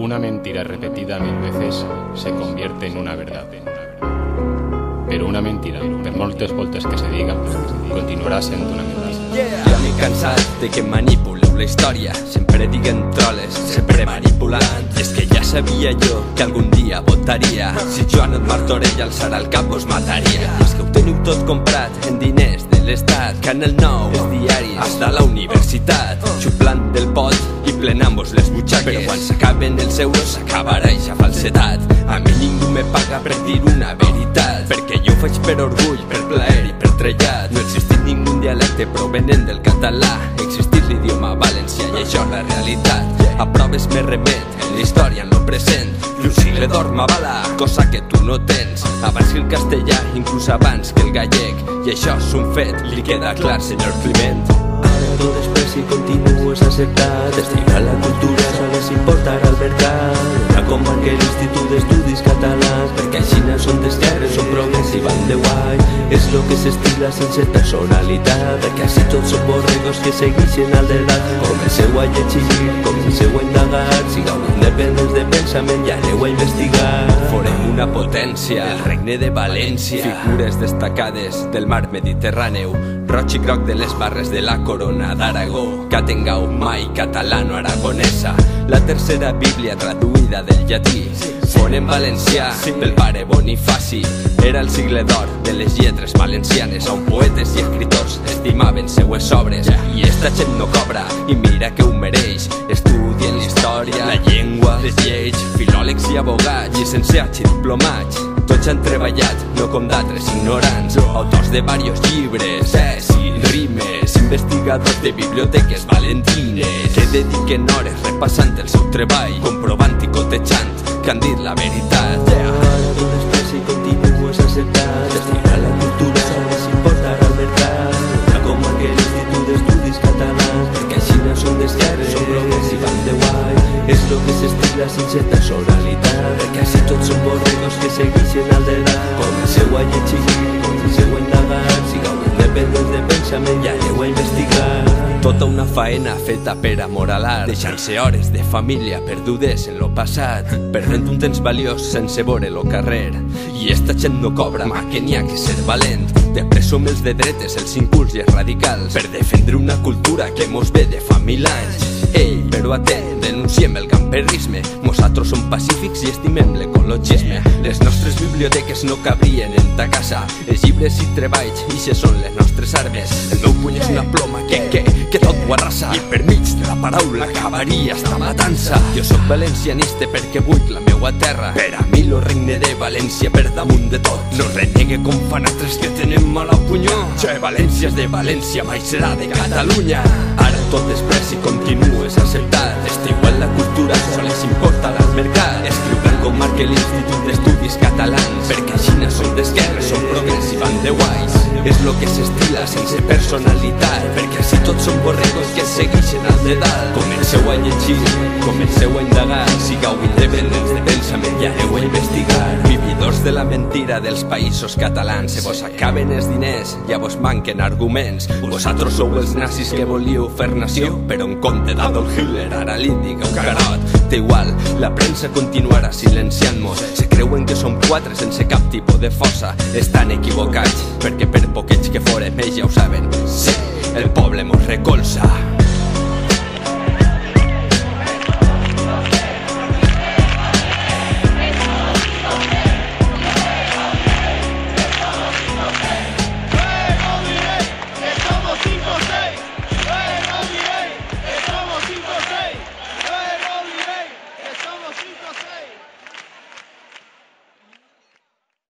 Una mentira repetida 1000 veces se convierte en una verdad. Però una mentira, per moltes voltes que se diga, continuarà sent una mentira. Ja m'he cansat de que manipuleu la història. Sempre diguen troles, sempre manipulant. I és que ja sabia jo que algun dia votaria. Si Joan Martorell alçarà el cap us mataria. I és que ho teniu tot comprat en diners de l'Estat. Canal 9, els diaris, hasta la universitat. Xuplant del pot i plenant-vos les butxaques. Però quan s'acaben els euros s'acabarà eixa falsedat. A mi ningú me paga per dir una veritat, perquè jo ho faig per orgull, per plaer i per trellat. No ha existit ningú dialecte provenent del català. Existit l'idioma valencià i això és la realitat. A proves me remet, en la història, en lo present. I un sigle d'or m'avala, cosa que tu no tens. Abans que el castellà, inclús abans que el gallec. I això és un fet, li queda clar, senyor Climent. Ara tot després si continues acertat. Estimar la cultura sols importarà al mercat. Una com que l'Institut d'Estudis Catalans, perquè així no són d'esquerres, són progres i van de guai. És lo que s'estila sense personalitat, perquè així tots són borregos que segueixen al debat. Comenceu a llegir, comenceu a indagar. Sigueu independents de pensament i aneu a investigar. Forem una potència, el regne de València. Figures destacades del mar Mediterràneu, roig i groc de les barres de la corona d'Aragó. Catenguau, mai catalano-aragonesa, la tercera bíblia traduïda del llatí. Font en valencià pel pare Bonifaci. Era el sigle d'or de les lletres valencianes, on poetes i escriptors estimaven seues obres. I esta gent no cobra, i mira que ho mereix. Estudien la història, la llengua, les lleis, filòlegs i abogats, llicenciats i diplomats. Tots han treballat, no com d'altres ignorants. Autors de varios llibres, tesis, rimes, investigadors de biblioteques valentines, que dediquen hores repassant el seu treball, comprovant i cotejant que han dit la veritat. Ara tu després si continues acertat. Estimar la cultura sols importarà al mercat. Una com que l'Institut d'Estudis Catalans, perquè així no són d'esquerres, són progres i van de guai. És lo que s'estila sense personalitat, perquè així tots són borregos que segueixen al debat. Comenceu a llegir, comenceu a indagar. Sigueu independents de pensament i aneu a investigar. Tota una faena feta per amoralar, deixant-se hores de família perdudes en lo passat, perdent un temps valiós sense veure lo carrer. I esta gent no cobra, ma que n'hi ha que ser valent. Després som els de dretes, els incults i els radicals, per defendre una cultura que mos ve de fa 1000 anys. Ei, però atent, denunciem el camperrisme. Nosaltres som pacífics i estimem l'ecologisme. Les nostres biblioteques no cabrien en ta casa. Els llibres i treballs, ixes són les nostres armes. El meu puny és una ploma que tot ho arrasa, i per mig de la paraula acabaria esta matança. Jo soc valencianista perquè vull la meua terra. Per a mi lo regne de València per damunt de tot. No renegue com fan altres que tenen mal a punyó. Che, València és de València, mai serà de Catalunya. Ara tot després si continues acceptat. Estiguant la cultura sols importa al mercat. Escriuran com marca l'Institut d'Estudis Catalans, perquè així no són d'esquerres, són progres i van de guais. És lo que s'estila sense personalitat, perquè així tots són borregos que segueixen al dedal. Comenceu a llegir, comenceu a indagar. Sigueu independents de pensament i aneu a investigar. Vividors de la mentira dels països catalans. Se vos acaben els diners, ja vos manquen arguments. Vosaltres sou els nazis que volíeu fer nació, però en compte d'Adolf Hitler ara li digueu carot. Té igual, la premsa continuarà silenciant-nos. Se creuen que som 4 sense cap tipus de força. Estan equivocats, perquè per poquets que forem ells ja ho saben. Sí, el poble mos recolza.